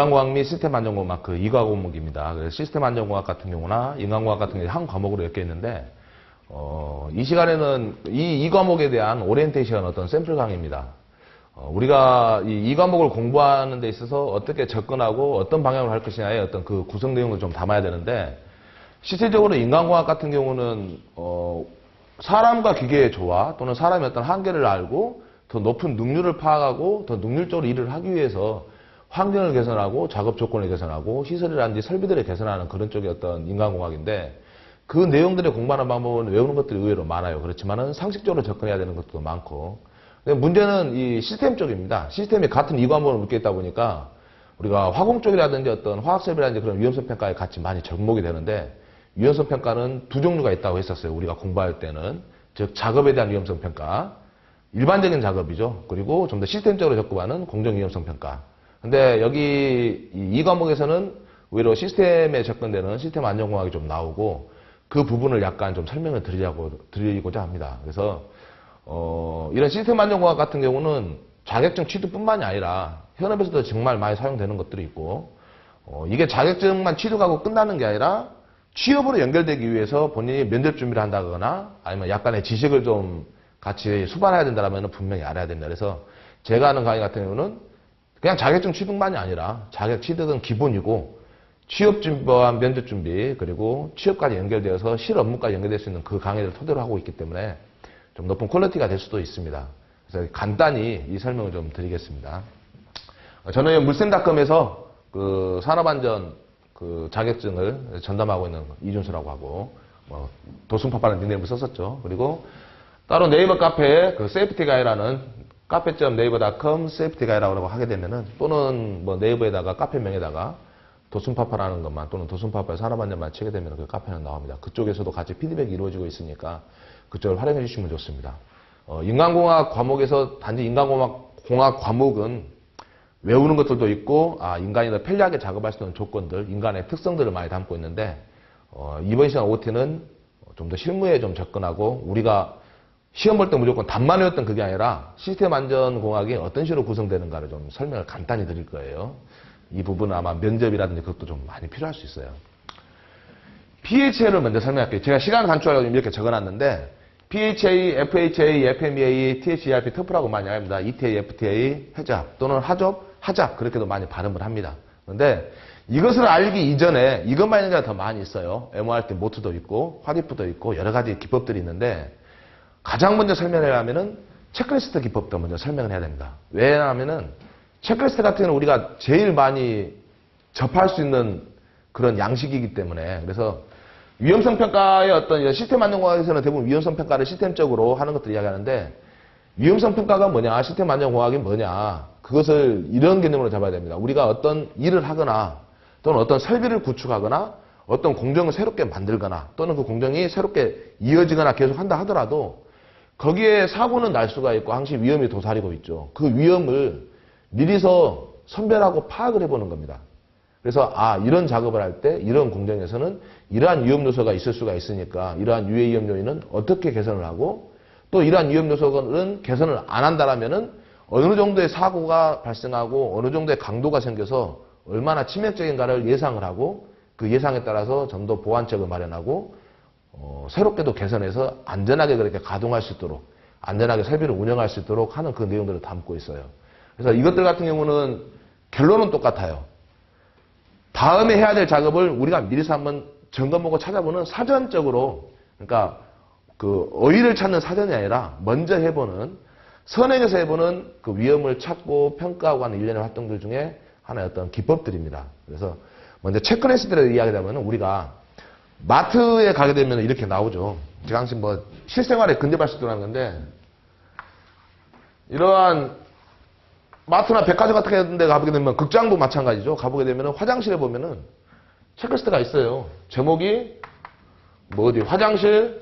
인간공학 및 시스템 안전공학 그 2과 과목입니다. 그래서 시스템 안전공학 같은 경우나 인간공학 같은 경우 한 과목으로 엮여 있는데 이 시간에는 이 과목에 대한 오리엔테이션 어떤 샘플 강의입니다. 우리가 이 과목을 공부하는 데 있어서 어떻게 접근하고 어떤 방향으로 할 것이냐의 어떤 그 구성 내용을 좀 담아야 되는데 실질적으로 인간공학 같은 경우는 사람과 기계의 조화 또는 사람의 어떤 한계를 알고 더 높은 능률을 파악하고 더 능률적으로 일을 하기 위해서 환경을 개선하고 작업 조건을 개선하고 시설이라든지 설비들을 개선하는 그런 쪽의 어떤 인간공학인데 그 내용들을 공부하는 방법은 외우는 것들이 의외로 많아요. 그렇지만은 상식적으로 접근해야 되는 것도 많고 문제는 이 시스템 쪽입니다. 시스템이 같은 이 과목을 묶여 있다 보니까 우리가 화공 쪽이라든지 어떤 화학설비라든지 그런 위험성 평가에 같이 많이 접목이 되는데 위험성 평가는 두 종류가 있다고 했었어요. 우리가 공부할 때는 즉 작업에 대한 위험성 평가 일반적인 작업이죠. 그리고 좀 더 시스템적으로 접근하는 공정 위험성 평가. 근데 여기 이 과목에서는 오히려 시스템에 접근되는 시스템 안전공학이 좀 나오고 그 부분을 약간 좀 설명을 드리고자 합니다. 그래서 이런 시스템 안전공학 같은 경우는 자격증 취득뿐만이 아니라 현업에서도 정말 많이 사용되는 것들이 있고 이게 자격증만 취득하고 끝나는 게 아니라 취업으로 연결되기 위해서 본인이 면접 준비를 한다거나 아니면 약간의 지식을 좀 같이 수반해야 된다면 분명히 알아야 된다. 그래서 제가 하는 강의 같은 경우는 그냥 자격증 취득만이 아니라 자격 취득은 기본이고 취업 준비와 면접 준비 그리고 취업까지 연결되어서 실 업무까지 연결될 수 있는 그 강의를 토대로 하고 있기 때문에 좀 높은 퀄리티가 될 수도 있습니다. 그래서 간단히 이 설명을 좀 드리겠습니다. 저는 물샘닷컴에서 그 산업안전 그 자격증을 전담하고 있는 이준수라고 하고 도슨파파라는 닉네임을 썼었죠. 그리고 따로 네이버 카페에 그 세이프티가이라는 카페.네이버.com 세이프티가이라고 하게 되면은 또는 뭐 네이버에다가 카페명에다가 도슨파파라는 것만 또는 도슨파파의 산업안전만 치게 되면 그 카페는 나옵니다. 그쪽에서도 같이 피드백이 이루어지고 있으니까 그쪽을 활용해 주시면 좋습니다. 인간공학 과목에서 단지 인간공학 과목은 외우는 것들도 있고 인간이 더 편리하게 작업할 수 있는 조건들, 인간의 특성들을 많이 담고 있는데 이번 시간 OT는 좀 더 실무에 좀 접근하고 우리가 시험 볼 때 무조건 답만 외웠던 그게 아니라 시스템 안전공학이 어떤 식으로 구성되는가를 좀 설명을 간단히 드릴 거예요. 이 부분은 아마 면접이라든지 그것도 좀 많이 필요할 수 있어요. PHA를 먼저 설명할게요. 제가 시간을 단축하려고 이렇게 적어놨는데 PHA, FHA, FMEA, THERP, TOEFL하고 많이 합니다. ETA, FTA, 해잡 또는 하잡 그렇게도 많이 발음을 합니다. 그런데 이것을 알기 이전에 이것만 있는 게 더 많이 있어요. MORT 모트도 있고 화디프도 있고 여러 가지 기법들이 있는데 가장 먼저 설명하려면은 체크리스트 기법도 먼저 설명을 해야 됩니다. 왜냐하면은 체크리스트 같은 경우는 우리가 제일 많이 접할 수 있는 그런 양식이기 때문에 그래서 위험성 평가의 어떤 시스템 안전공학에서는 대부분 위험성 평가를 시스템적으로 하는 것들을 이야기하는데 위험성 평가가 뭐냐, 시스템 안전공학이 뭐냐 그것을 이런 개념으로 잡아야 됩니다. 우리가 어떤 일을 하거나 또는 어떤 설비를 구축하거나 어떤 공정을 새롭게 만들거나 또는 그 공정이 새롭게 이어지거나 계속 한다 하더라도 거기에 사고는 날 수가 있고 항상 위험이 도사리고 있죠. 그 위험을 미리서 선별하고 파악을 해보는 겁니다. 그래서 이런 작업을 할 때 이런 공정에서는 이러한 위험 요소가 있을 수가 있으니까 이러한 유해 위험 요인은 어떻게 개선을 하고 또 이러한 위험 요소는 개선을 안 한다라면은 어느 정도의 사고가 발생하고 어느 정도의 강도가 생겨서 얼마나 치명적인가를 예상을 하고 그 예상에 따라서 좀 더 보완책을 마련하고 새롭게도 개선해서 안전하게 그렇게 가동할 수 있도록 안전하게 설비를 운영할 수 있도록 하는 그 내용들을 담고 있어요. 그래서 이것들 같은 경우는 결론은 똑같아요. 다음에 해야 될 작업을 우리가 미리서 한번 점검하고 찾아보는 사전적으로 그러니까 그 어휘를 찾는 사전이 아니라 먼저 해보는 선행해서 해보는 그 위험을 찾고 평가하고 하는 일련의 활동들 중에 하나의 어떤 기법들입니다. 그래서 먼저 체크리스트를 이야기하면 우리가 마트에 가게 되면 이렇게 나오죠. 제가 항상 뭐 실생활에 근접할 수 있다는 건데 이러한 마트나 백화점 같은 데 가보게 되면 극장도 마찬가지죠. 가보게 되면 화장실에 보면은 체크리스트가 있어요. 제목이 뭐 어디 화장실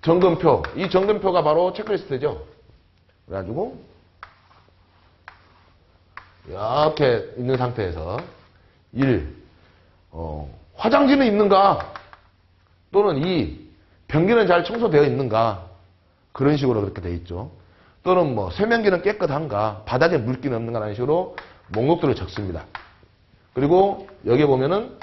점검표. 이 점검표가 바로 체크리스트죠. 그래가지고 이렇게 있는 상태에서 1. 화장지는 있는가? 또는 2. 변기는 잘 청소되어 있는가? 그런 식으로 그렇게 돼 있죠. 또는 뭐 세면기는 깨끗한가, 바닥에 물기는 없는가라는 식으로 목록들을 적습니다. 그리고 여기 보면은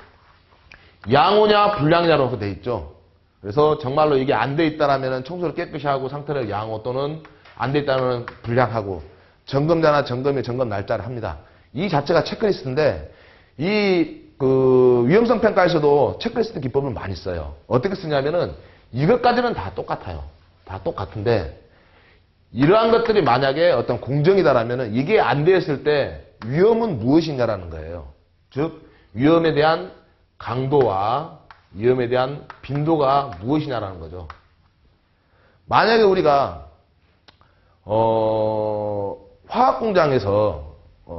양호냐 불량이냐로 돼 있죠. 그래서 정말로 이게 안 돼 있다라면은 청소를 깨끗이 하고 상태를 양호, 또는 안 돼 있다면 불량하고, 점검자나 점검일 점검 날짜를 합니다. 이 자체가 체크리스트인데, 이 위험성 평가에서도 체크리스트 기법을 많이 써요. 어떻게 쓰냐면은 이것까지는 다 똑같아요. 다 똑같은데, 이러한 것들이 만약에 어떤 공정이다라면은 이게 안 되었을 때 위험은 무엇이냐라는 거예요. 즉 위험에 대한 강도와 위험에 대한 빈도가 무엇이냐라는 거죠. 만약에 우리가 화학 공장에서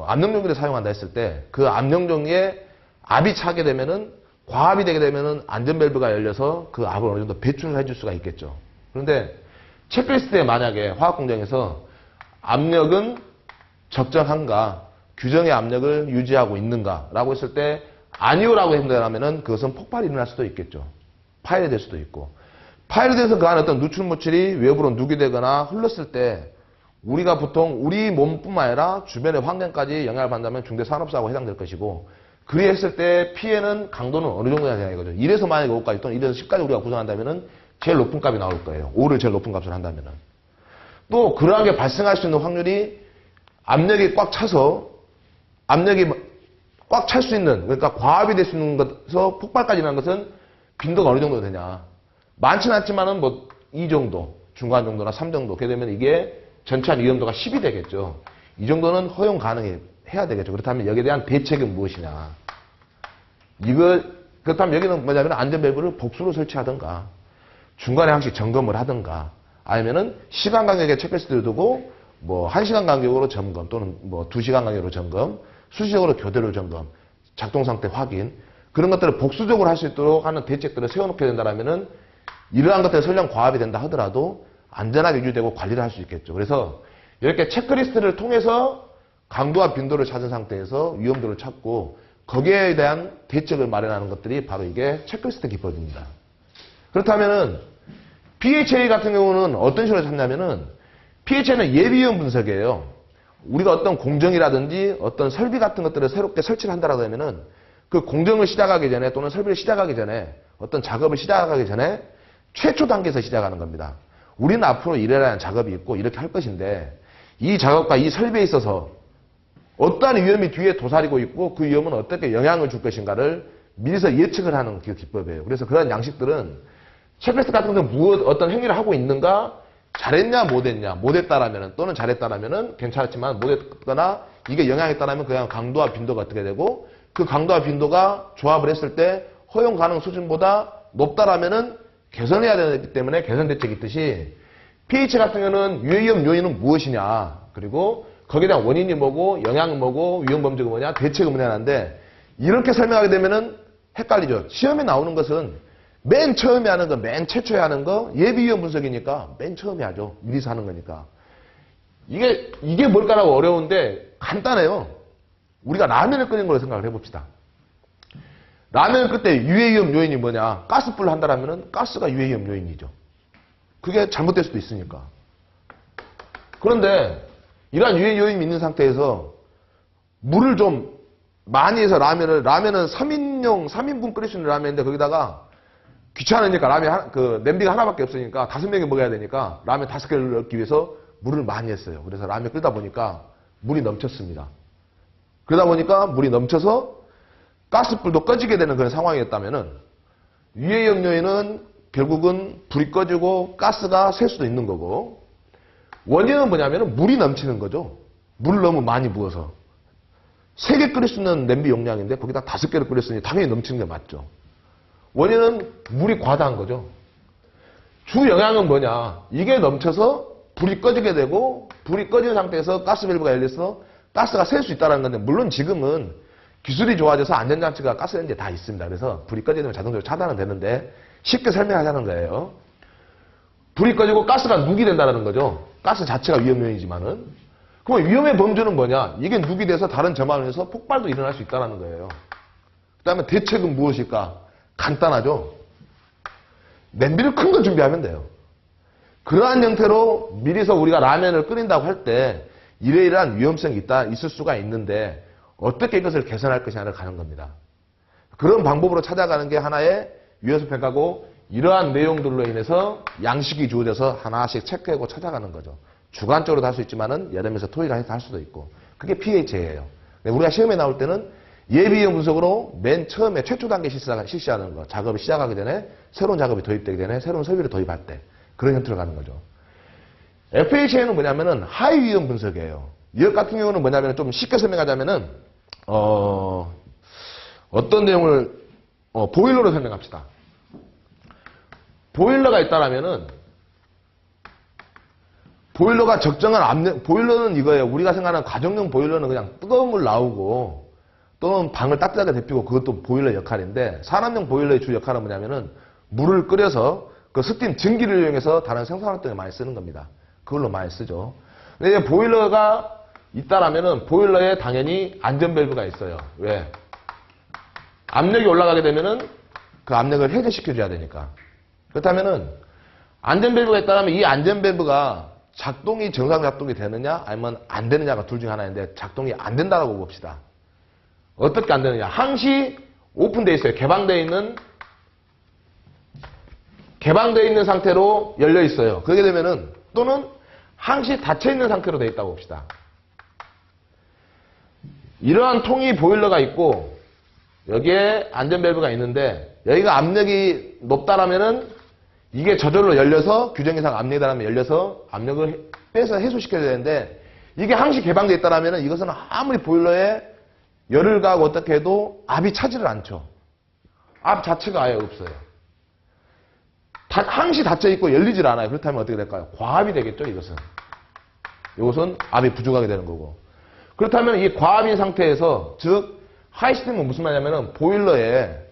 압력용기를 사용한다 했을 때 그 압력용기에 압이 차게 되면은, 과압이 되게 되면은 안전밸브가 열려서 그 압을 어느 정도 배출을 해줄 수가 있겠죠. 그런데 체크리스트에 만약에 화학 공장에서 압력은 적정한가, 규정의 압력을 유지하고 있는가라고 했을 때 아니오라고 한다면은 그것은 폭발이 일어날 수도 있겠죠. 파열이 될 수도 있고, 파열이 돼서 그 안에 어떤 누출물질이 외부로 누기되거나 흘렀을 때 우리가 보통 우리 몸뿐만 아니라 주변의 환경까지 영향을 받는다면 중대산업사고가 해당될 것이고, 그리했을 때 피해는 강도는 어느 정도냐 되냐 이거죠. 1에서 만약에 5까지 또는 1에서 10까지 우리가 구성한다면은 제일 높은 값이 나올 거예요. 5를 제일 높은 값을 한다면은. 또 그러한 게 발생할 수 있는 확률이 압력이 꽉 차서, 압력이 꽉 찰 수 있는, 그러니까 과압이 될 수 있는 것에서 폭발까지 나는 것은 빈도가 어느 정도 되냐. 많지는 않지만은 뭐 2 정도, 중간 정도나 3 정도. 그렇게 되면 이게 전체한 위험도가 10이 되겠죠. 이 정도는 허용 가능해야 되겠죠. 그렇다면 여기에 대한 대책은 무엇이냐. 그렇다면 여기는 뭐냐면 안전밸브를 복수로 설치하든가, 중간에 항시 점검을 하든가, 아니면은 시간 간격에 체크리스트를 두고 뭐 1시간 간격으로 점검, 또는 뭐 2시간 간격으로 점검, 수시적으로 교대로 점검, 작동 상태 확인, 그런 것들을 복수적으로 할 수 있도록 하는 대책들을 세워놓게 된다면은 이러한 것들이 설령 과압이 된다 하더라도 안전하게 유지되고 관리를 할 수 있겠죠. 그래서 이렇게 체크리스트를 통해서 강도와 빈도를 찾은 상태에서 위험도를 찾고 거기에 대한 대책을 마련하는 것들이 바로 이게 체크리스트 기법입니다. 그렇다면은 PHA 같은 경우는 어떤 식으로 찾냐면은, PHA는 예비위험 분석이에요. 우리가 어떤 공정이라든지 어떤 설비 같은 것들을 새롭게 설치를 한다라고 하면은 그 공정을 시작하기 전에, 또는 설비를 시작하기 전에, 어떤 작업을 시작하기 전에 최초 단계에서 시작하는 겁니다. 우리는 앞으로 이래야 하는 작업이 있고 이렇게 할 것인데, 이 작업과 이 설비에 있어서 어떠한 위험이 뒤에 도사리고 있고 그 위험은 어떻게 영향을 줄 것인가를 미리서 예측을 하는 그 기법이에요. 그래서 그런 양식들은 체크리스트 같은 경우는 어떤 행위를 하고 있는가, 잘했냐 못했냐, 못했다라면은, 또는 잘했다라면은 괜찮았지만 못했거나 이게 영향이 있다라면 그냥 강도와 빈도가 어떻게 되고, 그 강도와 빈도가 조합을 했을 때 허용 가능 수준보다 높다라면은 개선해야 되기 때문에 개선 대책이 있듯이, pH 같은 경우는 유해위험 요인은 무엇이냐, 그리고 거기에 대한 원인이 뭐고, 영향은 뭐고, 위험 범죄가 뭐냐, 대책은 뭐냐 하는데, 이렇게 설명하게 되면은 헷갈리죠. 시험에 나오는 것은 맨 처음에 하는 거, 맨 최초에 하는 거, 예비위험 분석이니까 맨 처음에 하죠. 미리서 하는 거니까. 이게 뭘까라고 어려운데 간단해요. 우리가 라면을 끓이는 걸로 생각을 해봅시다. 라면을 끓일 때 유해위험 요인이 뭐냐? 가스불을 한다라면은 가스가 유해위험 요인이죠. 그게 잘못될 수도 있으니까. 그런데 이러한 유해 요인이 있는 상태에서 물을 좀 많이 해서 라면은 3인분 끓일 수 있는 라면인데, 거기다가 귀찮으니까 냄비가 하나밖에 없으니까 5명이 먹어야 되니까 라면 5개를 넣기 위해서 물을 많이 했어요. 그래서 라면 끓다 보니까 물이 넘쳤습니다. 그러다 보니까 물이 넘쳐서 가스불도 꺼지게 되는 그런 상황이었다면은 유해위험 요인은 결국은 불이 꺼지고 가스가 셀 수도 있는 거고, 원인은 뭐냐면은 물이 넘치는 거죠. 물을 너무 많이 부어서. 3개 끓일 수 있는 냄비 용량인데 거기다 5개를 끓였으니 당연히 넘치는 게 맞죠. 원인은 물이 과다한 거죠. 주 영향은 뭐냐? 이게 넘쳐서 불이 꺼지게 되고, 불이 꺼진 상태에서 가스밸브가 열려서 가스가 셀 수 있다는 건데, 물론 지금은 기술이 좋아져서 안전장치가 가스레인지에 다 있습니다. 그래서 불이 꺼지면 자동적으로 차단은 되는데 쉽게 설명하자는 거예요. 불이 꺼지고 가스가 누기 된다는 거죠. 가스 자체가 위험 요인이지만은. 그럼 위험의 범주는 뭐냐? 이게 누기 돼서 다른 점화원에서 폭발도 일어날 수 있다는 거예요. 그 다음에 대책은 무엇일까? 간단하죠. 냄비를 큰 거 준비하면 돼요. 그러한 형태로 미리서 우리가 라면을 끓인다고 할 때 이러이러한 위험성이 있을 수가 있는데 어떻게 이것을 개선할 것이냐를 가는 겁니다. 그런 방법으로 찾아가는 게 하나의 유연성 평가고 이러한 내용들로 인해서 양식이 주어져서 하나씩 체크하고 찾아가는 거죠. 주관적으로도 할 수 있지만은 예를 들면서 토익에서 할 수도 있고 그게 PHA예요. 우리가 시험에 나올 때는 예비형 분석으로 맨 처음에 최초 단계 실시하는 거 작업을 시작하기 전에 새로운 작업이 도입되기 전에 새로운 설비를 도입할 때 그런 형태로 가는 거죠. FHA는 뭐냐면은 하위 위험 분석이에요. 이것 같은 경우는 뭐냐면 좀 쉽게 설명하자면은 어떤 내용을 보일러로 설명합시다. 보일러가 있다라면은 보일러가 적정한 압력 보일러는 이거예요. 우리가 생각하는 가정용 보일러는 그냥 뜨거운 물 나오고 또는 방을 따뜻하게 데피고 그것도 보일러 역할인데 산업용 보일러의 주 역할은 뭐냐면은 물을 끓여서 그 스팀 증기를 이용해서 다른 생산 활동에 많이 쓰는 겁니다. 그걸로 많이 쓰죠. 근데 보일러가 있다라면은 보일러에 당연히 안전 밸브가 있어요. 왜? 압력이 올라가게 되면은 그 압력을 해제시켜줘야 되니까. 그렇다면은 안전 밸브가 있다면 이 안전 밸브가 작동이 정상 작동이 되느냐 아니면 안 되느냐가 둘 중 하나인데 작동이 안 된다라고 봅시다. 어떻게 안 되느냐? 항시 오픈되어 있어요. 개방되어 있는 상태로 열려 있어요. 그렇게 되면은 또는 항시 닫혀 있는 상태로 되어 있다고 봅시다. 이러한 통이 보일러가 있고 여기에 안전 밸브가 있는데 여기가 압력이 높다라면은 이게 저절로 열려서 규정 이상 압력이다라면 열려서 압력을 빼서 해소시켜야 되는데 이게 항시 개방되어 있다라면은 이것은 아무리 보일러에 열을 가하고 어떻게 해도 압이 차지를 않죠. 압 자체가 아예 없어요. 항시 닫혀 있고 열리질 않아요. 그렇다면 어떻게 될까요? 과압이 되겠죠, 이것은. 이것은 압이 부족하게 되는 거고. 그렇다면 이 과압인 상태에서 즉 하이 시스템은 무슨 말이냐면은 보일러에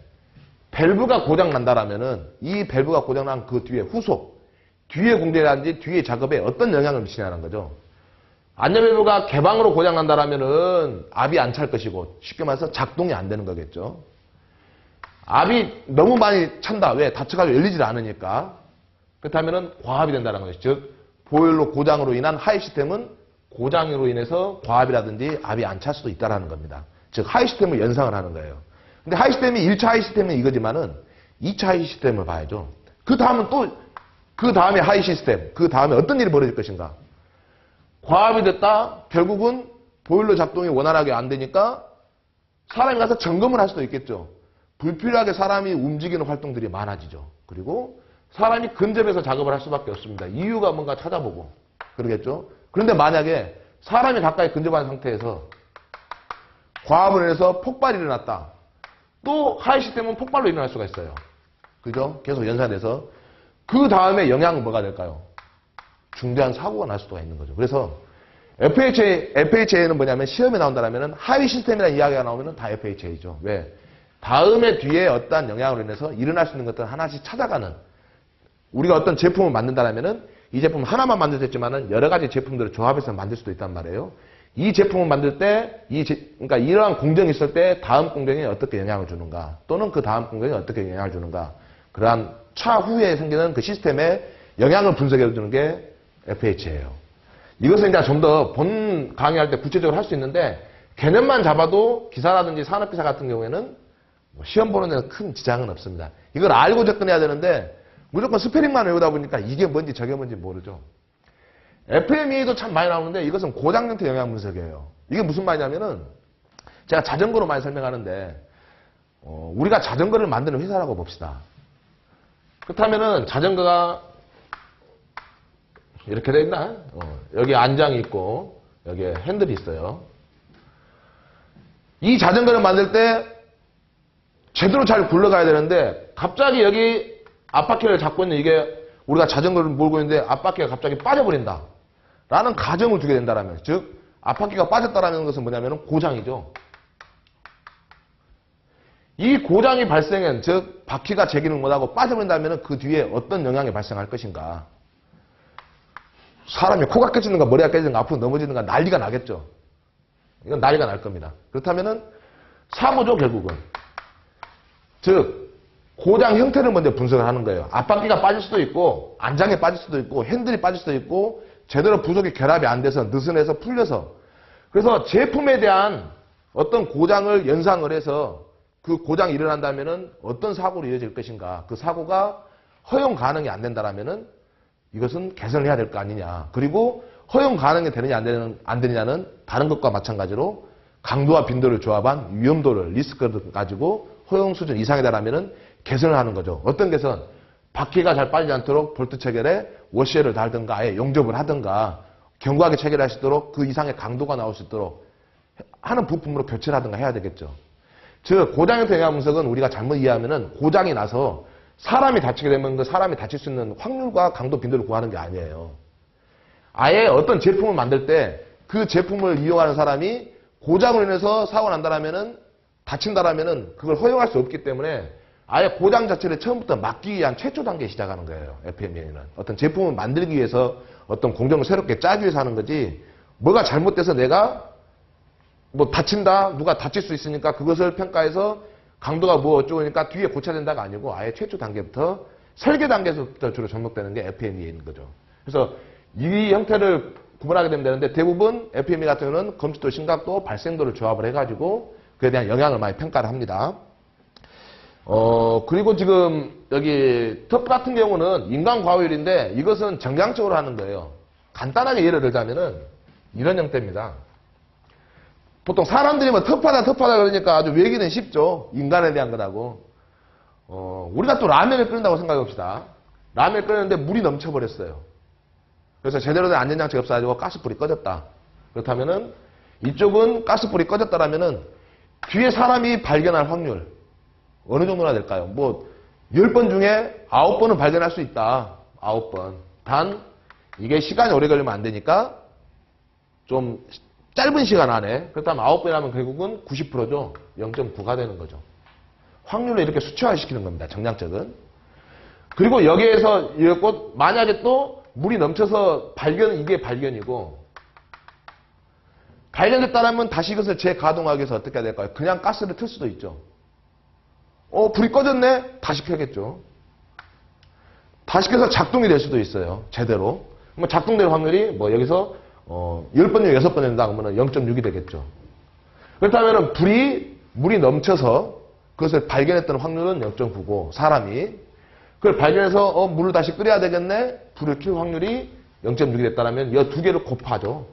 밸브가 고장 난다라면은 이 밸브가 고장 난 그 뒤에 후속, 뒤에 공제라든지 뒤에 작업에 어떤 영향을 미치냐는 거죠. 안전 밸브가 개방으로 고장 난다라면은 압이 안 찰 것이고 쉽게 말해서 작동이 안 되는 거겠죠. 압이 너무 많이 찬다. 왜? 닫혀가지고 열리질 않으니까. 그렇다면은 과압이 된다는 거죠. 즉 보일러 고장으로 인한 하이 시스템은 고장으로 인해서 과압이라든지 압이 안 찰 수도 있다는 겁니다. 즉 하이 시스템을 연상을 하는 거예요. 근데 하이 시스템이 1차 하이 시스템은 이거지만은 2차 하이 시스템을 봐야죠. 그 다음은 또 그 다음에 하이 시스템, 그 다음에 어떤 일이 벌어질 것인가. 과압이 됐다. 결국은 보일러 작동이 원활하게 안 되니까 사람이 가서 점검을 할 수도 있겠죠. 불필요하게 사람이 움직이는 활동들이 많아지죠. 그리고 사람이 근접해서 작업을 할 수밖에 없습니다. 이유가 뭔가 찾아보고 그러겠죠. 그런데 만약에 사람이 가까이 근접한 상태에서 과압을 인해서 폭발이 일어났다. 또 하이 시스템은 폭발로 일어날 수가 있어요. 그죠? 계속 연산돼서 그 다음에 영향은 뭐가 될까요? 중대한 사고가 날 수도 있는 거죠. 그래서 FHA는 뭐냐면 시험에 나온다면 하위 시스템이라는 이야기가 나오면 다 FHA죠. 왜? 다음에 뒤에 어떠한 영향으로 인해서 일어날 수 있는 것들을 하나씩 찾아가는 우리가 어떤 제품을 만든다면 이 제품 하나만 만들 수 있지만 여러 가지 제품들을 조합해서 만들 수도 있단 말이에요. 이 제품을 만들 때 그러니까 이러한 공정이 있을 때 다음 공정에 어떻게 영향을 주는가 또는 그 다음 공정에 어떻게 영향을 주는가 그러한 차후에 생기는 그 시스템에 영향을 분석해 주는 게 FH예요. 이것은 이제 좀 더 본 강의할 때 구체적으로 할 수 있는데 개념만 잡아도 기사라든지 산업기사 같은 경우에는 시험 보는 데는 큰 지장은 없습니다. 이걸 알고 접근해야 되는데 무조건 스페링만 외우다 보니까 이게 뭔지 저게 뭔지 모르죠. FMEA도 참 많이 나오는데 이것은 고장 형태 영향 분석이에요. 이게 무슨 말이냐면은 제가 자전거로 많이 설명하는데 우리가 자전거를 만드는 회사라고 봅시다. 그렇다면은 자전거가 이렇게 돼 있나? 여기 안장이 있고 여기에 핸들이 있어요. 이 자전거를 만들 때 제대로 잘 굴러가야 되는데 갑자기 여기 앞바퀴를 잡고 있는 이게 우리가 자전거를 몰고 있는데 앞바퀴가 갑자기 빠져버린다. 라는 가정을 두게 된다라면 즉 앞바퀴가 빠졌다라는 것은 뭐냐면 고장이죠. 이 고장이 발생한 즉 바퀴가 제 기능을 못하고 빠져버린다면 그 뒤에 어떤 영향이 발생할 것인가. 사람이 코가 깨지는가 머리가 깨지는가 앞으로 넘어지는가 난리가 나겠죠. 이건 난리가 날 겁니다. 그렇다면은 사고죠 결국은. 즉 고장 형태를 먼저 분석을 하는 거예요. 앞바퀴가 빠질 수도 있고 안장에 빠질 수도 있고 핸들이 빠질 수도 있고 제대로 부속이 결합이 안 돼서 느슨해서 풀려서 그래서 제품에 대한 어떤 고장을 연상을 해서 그 고장이 일어난다면은 어떤 사고로 이어질 것인가 그 사고가 허용 가능이 안 된다라면은 이것은 개선을 해야 될 거 아니냐. 그리고 허용 가능이 되느냐 안 되느냐는 다른 것과 마찬가지로 강도와 빈도를 조합한 위험도를 리스크를 가지고 허용 수준 이상이다라면은 개선을 하는 거죠. 어떤 개선? 바퀴가 잘 빠지지 않도록 볼트 체결에 워시를 달든가 아예 용접을 하든가 견고하게 체결할 수 있도록 그 이상의 강도가 나올 수 있도록 하는 부품으로 교체를 하든가 해야 되겠죠. 즉 고장 형태 영향 분석은 우리가 잘못 이해하면은 고장이 나서 사람이 다치게 되면 그 사람이 다칠 수 있는 확률과 강도 빈도를 구하는 게 아니에요. 아예 어떤 제품을 만들 때 그 제품을 이용하는 사람이 고장으로 인해서 사고가 난다라면은 다친다라면은 그걸 허용할 수 없기 때문에 아예 고장 자체를 처음부터 막기 위한 최초 단계에 시작하는 거예요. FMEA는. 어떤 제품을 만들기 위해서 어떤 공정을 새롭게 짜기 위해서 하는 거지 뭐가 잘못돼서 내가 뭐 다친다, 누가 다칠 수 있으니까 그것을 평가해서 강도가 뭐 어쩌고니까 뒤에 고쳐야 된다가 아니고 아예 최초 단계부터 설계 단계에서부터 주로 접목되는 게 FMEA인 거죠. 그래서 이 형태를 구분하게 되면 되는데 대부분 FMEA 같은 경우는 검식도, 심각도, 발생도를 조합을 해가지고 그에 대한 영향을 많이 평가를 합니다. 그리고 지금 여기 터프 같은 경우는 인간 과오율인데 이것은 정량적으로 하는 거예요. 간단하게 예를 들자면은 이런 형태입니다. 보통 사람들이 뭐 터프하다 그러니까 아주 외기는 쉽죠. 인간에 대한 거라고. 우리가 또 라면을 끓인다고 생각해 봅시다. 라면을 끓였는데 물이 넘쳐버렸어요. 그래서 제대로 된 안전장치가 없어가지고 가스불이 꺼졌다. 그렇다면은 이쪽은 가스불이 꺼졌다라면은 뒤에 사람이 발견할 확률 어느 정도나 될까요? 뭐 10번 중에 9번은 발견할 수 있다. 9번. 단 이게 시간이 오래 걸리면 안 되니까 좀 짧은 시간 안에 그렇다면 9번이라면 결국은 90%죠. 0.9가 되는 거죠. 확률을 이렇게 수치화시키는 겁니다. 정량적은. 그리고 여기에서 만약에 또 물이 넘쳐서 이게 발견이고 발견됐다면 다시 이것을 재가동하기 위해서 어떻게 해야 될까요? 그냥 가스를 틀 수도 있죠. 불이 꺼졌네? 다시 켜겠죠. 다시 켜서 작동이 될 수도 있어요. 제대로. 그러면 작동될 확률이 뭐 여기서 10번 중 6번 된다 그러면 0.6이 되겠죠. 그렇다면 물이 넘쳐서 그것을 발견했던 확률은 0.9고 사람이 그걸 발견해서 물을 다시 끓여야 되겠네? 불을 킬 확률이 0.6이 됐다면 이 두 개를 곱하죠.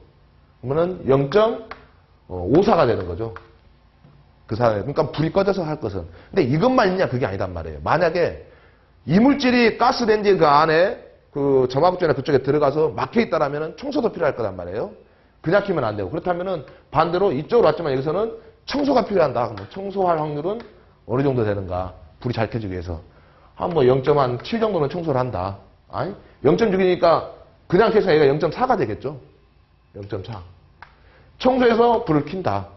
그러면 0.54가 되는 거죠. 그 사람이. 그러니까 불이 꺼져서 할 것은. 근데 이것만 있냐? 그게 아니단 말이에요. 만약에 이물질이 가스레인지 그 안에 그 점화국전이나 그쪽에 들어가서 막혀 있다라면 청소도 필요할 거란 말이에요. 그냥 키면 안 되고. 그렇다면은 반대로 이쪽으로 왔지만 여기서는 청소가 필요한다. 그럼 청소할 확률은 어느 정도 되는가? 불이 잘 켜지기 위해서. 한 뭐 0.7 정도는 청소를 한다. 아니? 0.6이니까 그냥 켜서 얘가 0.4가 되겠죠. 0.4. 청소해서 불을 킨다.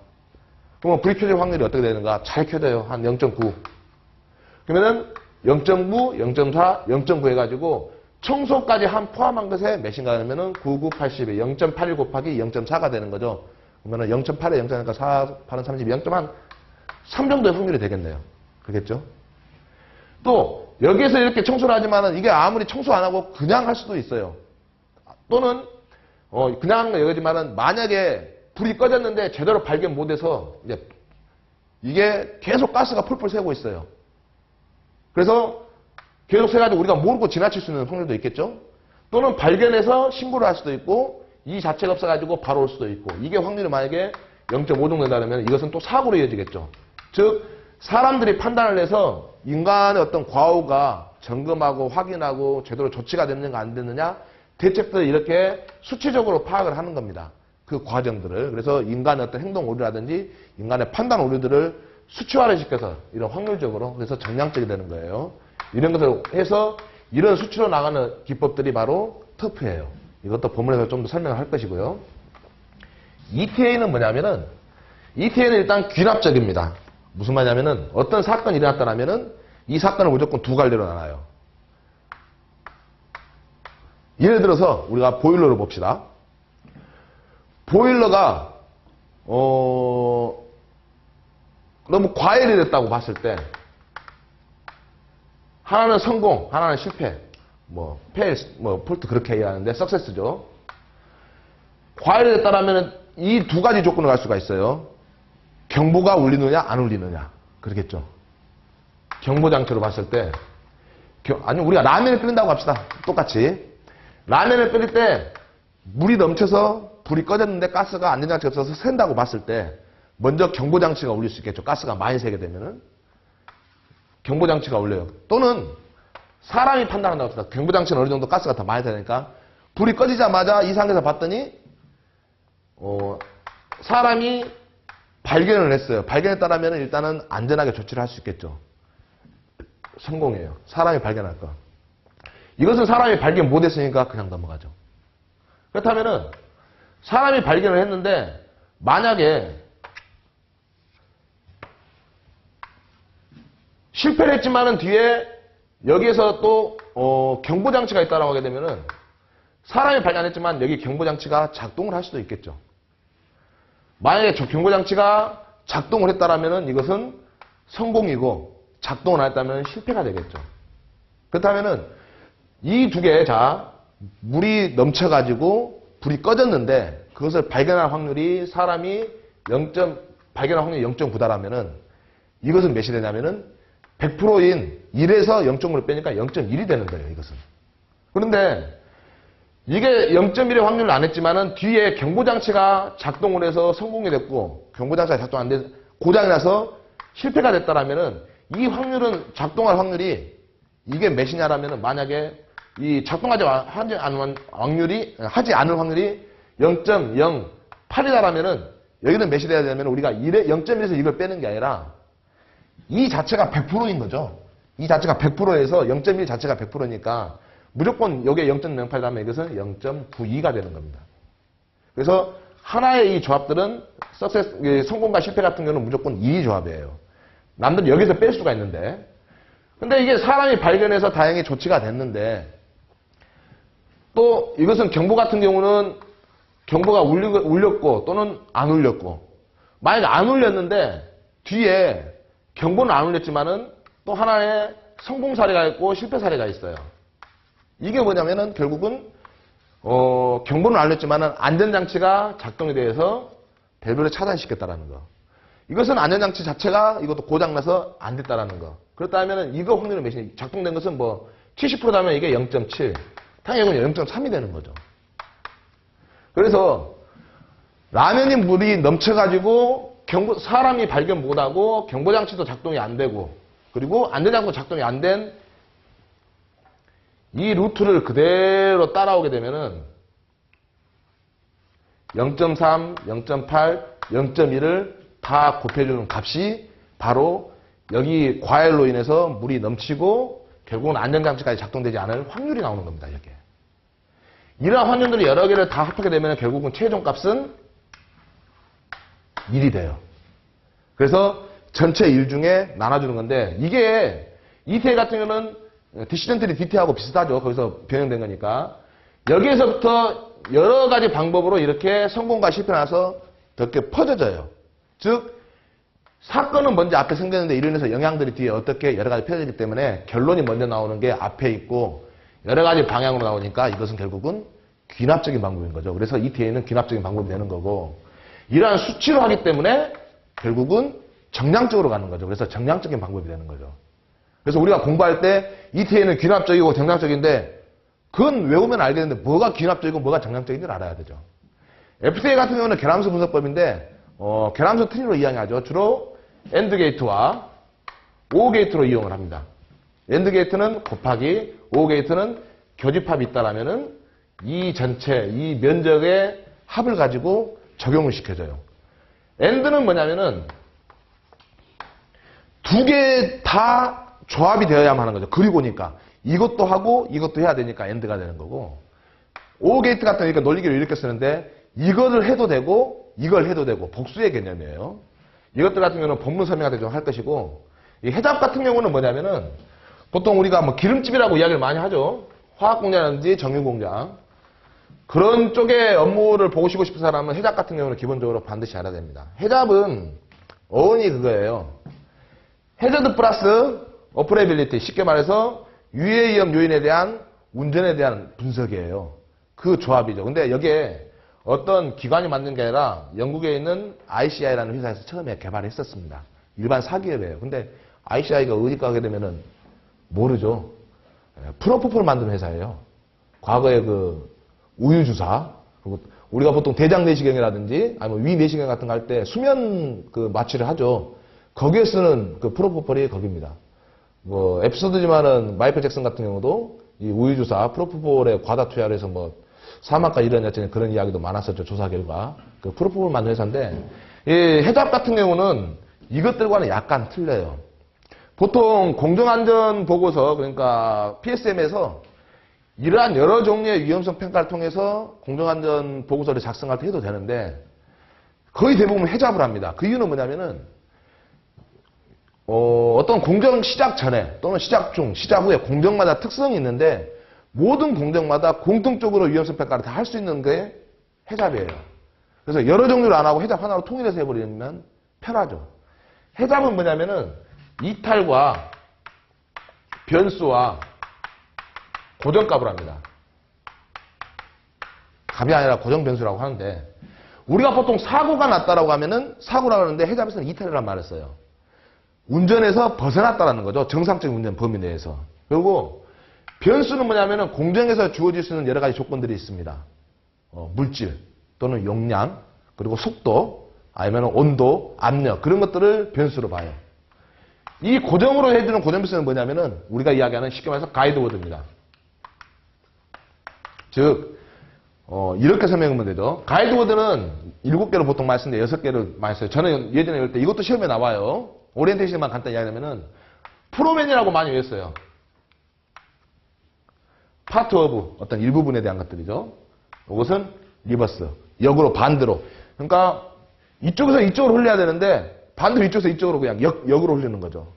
그러면 불이 켜질 확률이 어떻게 되는가? 잘 켜져요. 한 0.9. 그러면은 0.9, 0.4, 0.9 해가지고 청소까지 포함한 것에 몇인가 하면은 99, 80에 0.81 곱하기 0.4가 되는 거죠. 그러면은 0.8에 0.4니까 4, 8은 30, 0.3 정도의 확률이 되겠네요. 그렇겠죠? 또 여기에서 이렇게 청소를 하지만은 이게 아무리 청소 안 하고 그냥 할 수도 있어요. 또는 그냥 하는 거 여기지만은 만약에 불이 꺼졌는데 제대로 발견 못해서 이게 계속 가스가 펄펄 새고 있어요. 그래서 계속 새가지고 우리가 모르고 지나칠 수 있는 확률도 있겠죠. 또는 발견해서 신고를 할 수도 있고 이 자체가 없어가지고 바로 올 수도 있고 이게 확률이 만약에 0.5 정도 된다면 이것은 또 사고로 이어지겠죠. 즉 사람들이 판단을 해서 인간의 어떤 과오가 점검하고 확인하고 제대로 조치가 됐는가 안 됐느냐 대책들을 이렇게 수치적으로 파악을 하는 겁니다. 그 과정들을. 그래서 인간의 어떤 행동 오류라든지 인간의 판단 오류들을 수치화를 시켜서 이런 확률적으로 그래서 정량적이 되는 거예요. 이런 것을 해서 이런 수치로 나가는 기법들이 바로 터프예요. 이것도 본문에서 좀 더 설명을 할 것이고요. ETA는 뭐냐면은 ETA는 일단 귀납적입니다. 무슨 말이냐면은 어떤 사건이 일어났다라면은 이 사건을 무조건 두 갈래로 나눠요. 예를 들어서 우리가 보일러를 봅시다. 보일러가 너무 과열이 됐다고 봤을 때 하나는 성공, 하나는 실패. 뭐, fail, 뭐, 폴트 그렇게 얘기하는데, success죠. 과열이 됐다라면 이 두 가지 조건을 갈 수가 있어요. 경보가 울리느냐, 안 울리느냐. 그러겠죠. 경보장치로 봤을 때, 아니, 우리가 라면을 끓인다고 합시다. 똑같이. 라면을 끓일 때, 물이 넘쳐서 불이 꺼졌는데 가스가 안전장치가 없어서 샌다고 봤을 때, 먼저 경보장치가 울릴 수 있겠죠. 가스가 많이 새게 되면은. 경보장치가 울려요. 또는, 사람이 판단한다고 합시다. 경보장치는 어느 정도 가스가 더 많이 되니까, 불이 꺼지자마자 이 상태에서 봤더니, 사람이 발견을 했어요. 발견했다라면 일단은 안전하게 조치를 할 수 있겠죠. 성공이에요. 사람이 발견할 거. 이것은 사람이 발견 못했으니까 그냥 넘어가죠. 그렇다면은 사람이 발견을 했는데 만약에 실패를 했지만은 뒤에 여기에서 또 경보장치가 있다라고 하게 되면은 사람이 발견했지만 여기 경보장치가 작동을 할 수도 있겠죠. 만약에 저 경보장치가 작동을 했다라면은 이것은 성공이고 작동을 안 했다면 실패가 되겠죠. 그렇다면은 이 두 개, 자, 물이 넘쳐가지고 불이 꺼졌는데 그것을 발견할 확률이 사람이 발견할 확률이 0.9다라면은 이것은 몇이 되냐면은 100%인 1에서 0.5를 빼니까 0.1이 되는 거예요, 이것은. 그런데 이게 0.1의 확률을 안 했지만은 뒤에 경보장치가 작동을 해서 성공이 됐고 경보장치가 작동 안 돼서 고장이 나서 실패가 됐다라면은 이 확률은 작동할 확률이 이게 몇이냐라면은 만약에 이 작동하지 않은 확률이 0.08이다라면은 여기는 몇이 돼야 되냐면 우리가 0.1에서 이걸 빼는 게 아니라 이 자체가 100%인 거죠. 이 자체가 100%에서 0.1 자체가 100%니까 무조건 여기에 0.08이라면 이것은 0.92가 되는 겁니다. 그래서 하나의 이 조합들은 성공과 실패 같은 경우는 무조건 2 조합이에요. 남들은 여기서 뺄 수가 있는데 근데 이게 사람이 발견해서 다행히 조치가 됐는데 또 이것은 경보 같은 경우는 경보가 울렸고 또는 안 울렸고 만약에 안 울렸는데 뒤에 경보는 안 울렸지만은 또 하나의 성공 사례가 있고 실패 사례가 있어요. 이게 뭐냐면은 결국은 경보는 안 울렸지만은 안전장치가 작동이 돼서 밸브를 차단시켰다라는 거. 이것은 안전장치 자체가 이것도 고장나서 안 됐다라는 거. 그렇다면 이거 확률은 몇이냐? 작동된 것은 뭐 70%라면 이게 0.7. 당연히 0.3이 되는 거죠. 그래서 라면이 물이 넘쳐가지고 사람이 발견 못하고 경보장치도 작동이 안 되고 그리고 안전장치도 작동이 안 된 이 루트를 그대로 따라오게 되면은 0.3, 0.8, 0.1을 다 곱해주는 값이 바로 여기 과열로 인해서 물이 넘치고 결국은 안전장치까지 작동되지 않을 확률이 나오는 겁니다. 이렇게. 이러한 확률들이 여러 개를 다 합하게 되면 결국은 최종 값은 1이 돼요. 그래서 전체 1 중에 나눠주는 건데 이게 ETA 같은 경우는 디시전 트리 DT하고 비슷하죠. 거기서 변형된 거니까. 여기에서부터 여러 가지 방법으로 이렇게 성공과 실패 나서 이렇게 퍼져져요. 즉 사건은 먼저 앞에 생겼는데 이로 인해서 영향들이 뒤에 어떻게 여러 가지 펴지기 때문에 결론이 먼저 나오는 게 앞에 있고 여러 가지 방향으로 나오니까 이것은 결국은 귀납적인 방법인 거죠. 그래서 ETA는 귀납적인 방법이 되는 거고 이러한 수치로 하기 때문에 결국은 정량적으로 가는 거죠. 그래서 정량적인 방법이 되는 거죠. 그래서 우리가 공부할 때 ETA는 귀납적이고 정량적인데 그건 외우면 알겠는데 뭐가 귀납적이고 뭐가 정량적인지를 알아야 되죠. FTA 같은 경우는 계량수 분석법인데 계량수 트리로 이야기하죠. 주로 AND 게이트와 OR 게이트로 이용을 합니다. AND 게이트는 곱하기, OR 게이트는 교집합이 있다라면은 이 전체, 이 면적의 합을 가지고 적용을 시켜줘요. AND는 뭐냐면은 두 개 다 조합이 되어야만 하는 거죠. 그리고니까 이것도 하고 이것도 해야 되니까 AND가 되는 거고 OR 게이트 같은 경우는 논리기를 이렇게 쓰는데 이거를 해도 되고 이걸 해도 되고 복수의 개념이에요. 이것들 같은 경우는 본문 설명할 때 좀 할 것이고 이 해잡 같은 경우는 뭐냐면은 보통 우리가 뭐 기름집이라고 이야기를 많이 하죠. 화학공장이라든지 정유공장 그런 쪽의 업무를 보시고 싶은 사람은 해잡 같은 경우는 기본적으로 반드시 알아야 됩니다. 해잡은 어원이 그거예요. 해저드 플러스 어프레빌리티, 쉽게 말해서 유해 위험 요인에 대한 운전에 대한 분석이에요. 그 조합이죠. 근데 여기에 어떤 기관이 만든 게 아니라 영국에 있는 ICI라는 회사에서 처음에 개발했었습니다. 일반 사기업이에요. 근데 ICI가 어디 가게 되면은 모르죠. 프로포폴 만든 회사예요. 과거에 그 우유주사, 그리고 우리가 보통 대장 내시경이라든지 아니면 위 내시경 같은 거 할 때 수면 그 마취를 하죠. 거기에 쓰는 그 프로포폴이 거기입니다. 뭐 에피소드지만은 마이클 잭슨 같은 경우도 이 우유주사 프로포폴에 과다 투여를 해서 뭐 사망까지 일어났다는 그런 이야기도 많았었죠. 조사 결과. 그 프로포폴 만든 회사인데 이 해잡 같은 경우는 이것들과는 약간 틀려요. 보통 공정안전보고서 그러니까 PSM에서 이러한 여러 종류의 위험성 평가를 통해서 공정안전보고서를 작성할 때 해도 되는데 거의 대부분 해잡을 합니다. 그 이유는 뭐냐면은 어떤 공정 시작 전에 또는 시작 중, 시작 후에 공정마다 특성이 있는데 모든 공정마다 공통적으로 위험성 평가를 다 할 수 있는 게 해잡이에요. 그래서 여러 종류를 안 하고 해잡 하나로 통일해서 해버리면 편하죠. 해잡은 뭐냐면은 이탈과 변수와 고정값을 합니다. 값이 아니라 고정 변수라고 하는데 우리가 보통 사고가 났다라고 하면은 사고라고 하는데 해잡에서는 이탈이라는 말을 써요. 운전에서 벗어났다라는 거죠. 정상적인 운전 범위 내에서. 그리고 변수는 뭐냐면은 공정에서 주어질 수 있는 여러 가지 조건들이 있습니다. 물질 또는 용량 그리고 속도 아니면 온도, 압력 그런 것들을 변수로 봐요. 이 고정으로 해주는 고정 변수는 뭐냐면은 우리가 이야기하는 쉽게 말해서 가이드워드입니다. 즉 이렇게 설명하면 되죠. 가이드워드는 7개로 보통 많이 쓰는데 6개를 많이 써요. 저는 예전에 할 때 이것도 시험에 나와요. 오리엔테이션만 간단히 이야기하면은 프로맨이라고 많이 외웠어요. 파트 오브 어떤 일부분에 대한 것들이죠. 이것은 리버스, 역으로 반대로. 그러니까 이쪽에서 이쪽으로 흘려야 되는데 반대로 이쪽에서 이쪽으로 그냥 역으로 흘리는 거죠.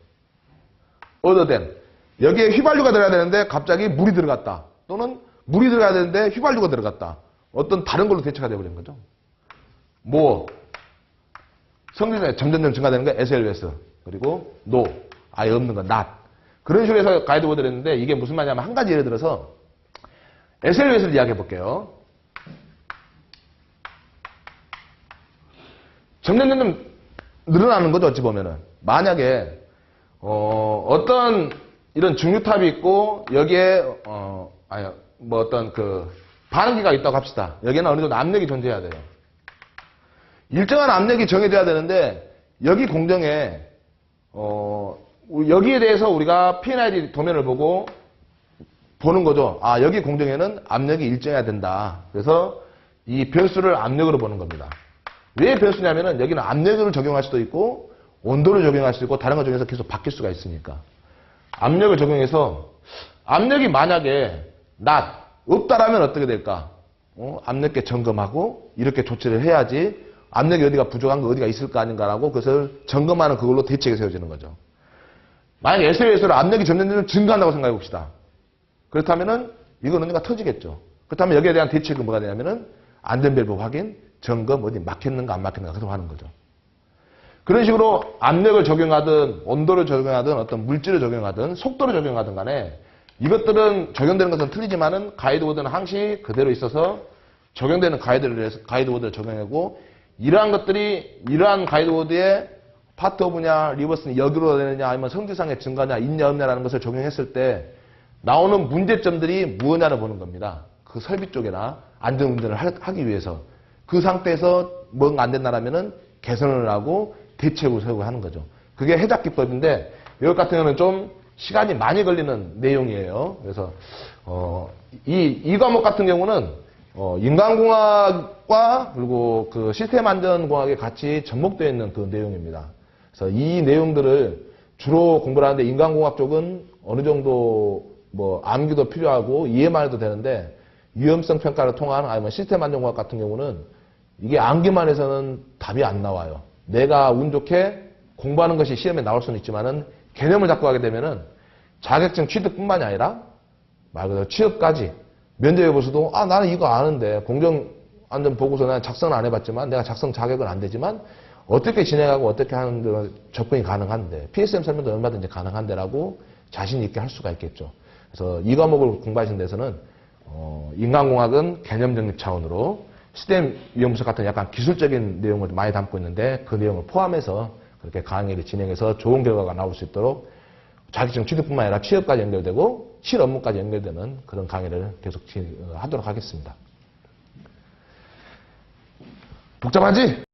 other than. 여기에 휘발유가 들어가야 되는데 갑자기 물이 들어갔다. 또는 물이 들어가야 되는데 휘발유가 들어갔다. 어떤 다른 걸로 대체가 되어버린 거죠. 뭐 성질이 점점 증가되는 게 SLS. 그리고 no, 아예 없는 거 not. 그런 식으로 해서 가이드워드를 했는데 이게 무슨 말이냐면 한 가지 예를 들어서 SLS를 이야기해 볼게요. 점점 늘어나는 거죠. 어찌 보면은. 만약에 어떤 이런 중류탑이 있고 여기에 뭐 어떤 그 반응기가 있다고 합시다. 여기에는 어느 정도 압력이 존재해야 돼요. 일정한 압력이 정해져야 되는데 여기 공정에 여기에 대해서 우리가 P&ID 도면을 보고 보는 거죠. 아, 여기 공정에는 압력이 일정해야 된다. 그래서 이 변수를 압력으로 보는 겁니다. 왜 변수냐면은 여기는 압력을 적용할 수도 있고 온도를 적용할 수도 있고 다른 걸 적용해서 계속 바뀔 수가 있으니까. 압력을 적용해서 압력이 만약에 없다라면 어떻게 될까? 압력계 점검하고 이렇게 조치를 해야지 압력이 어디가 부족한 거 어디가 있을까 아닌가라고 그것을 점검하는 그걸로 대책이 세워지는 거죠. 만약에 SLS로 압력이 점점 증가한다고 생각해 봅시다. 그렇다면은 이건 언젠가 터지겠죠. 그렇다면 여기에 대한 대책은 뭐가 되냐면은 안전밸브 확인, 점검, 어디 막혔는가 안 막혔는가 계속 하는 거죠. 그런 식으로 압력을 적용하든 온도를 적용하든 어떤 물질을 적용하든 속도를 적용하든 간에 이것들은 적용되는 것은 틀리지만은 가이드워드는 항시 그대로 있어서 적용되는 가이드워드를 적용하고 이러한 것들이 이러한 가이드워드에 파트 오브냐 리버스는 여기로 되느냐 아니면 성질상의 증가냐 있냐 없냐라는 것을 적용했을 때 나오는 문제점들이 무엇냐를 보는 겁니다. 그 설비 쪽이나 안전운전을 하기 위해서 그 상태에서 뭔가 안 된다라면은 개선을 하고 대책을 세우고 하는 거죠. 그게 해잡기법인데 이것 같은 경우는 좀 시간이 많이 걸리는 내용이에요. 그래서 이 과목 같은 경우는 인간공학과 그리고 그 시스템 안전공학에 같이 접목되어 있는 그 내용입니다. 그래서 이 내용들을 주로 공부를 하는데 인간공학 쪽은 어느 정도 뭐 암기도 필요하고 이해만 해도 되는데 위험성 평가를 통한 아니면 시스템 안전공학 같은 경우는 이게 암기만 해서는 답이 안 나와요. 내가 운 좋게 공부하는 것이 시험에 나올 수는 있지만은 개념을 잡고 하게 되면은 자격증 취득뿐만이 아니라 말 그대로 취업까지 면접에 보서도 나는 이거 아는데 공정안전보고서 난 작성은 안 해봤지만 내가 작성 자격은 안 되지만 어떻게 진행하고 어떻게 하는 데 접근이 가능한데 PSM 설명도 얼마든지 가능한데라고 자신 있게 할 수가 있겠죠. 그래서 이 과목을 공부하신 데서는 인간공학은 개념 정립 차원으로 시스템 이용 분석 같은 약간 기술적인 내용을 많이 담고 있는데 그 내용을 포함해서 그렇게 강의를 진행해서 좋은 결과가 나올 수 있도록 자격증 취득뿐만 아니라 취업까지 연결되고 실 업무까지 연결되는 그런 강의를 계속 하도록 하겠습니다. 복잡하지?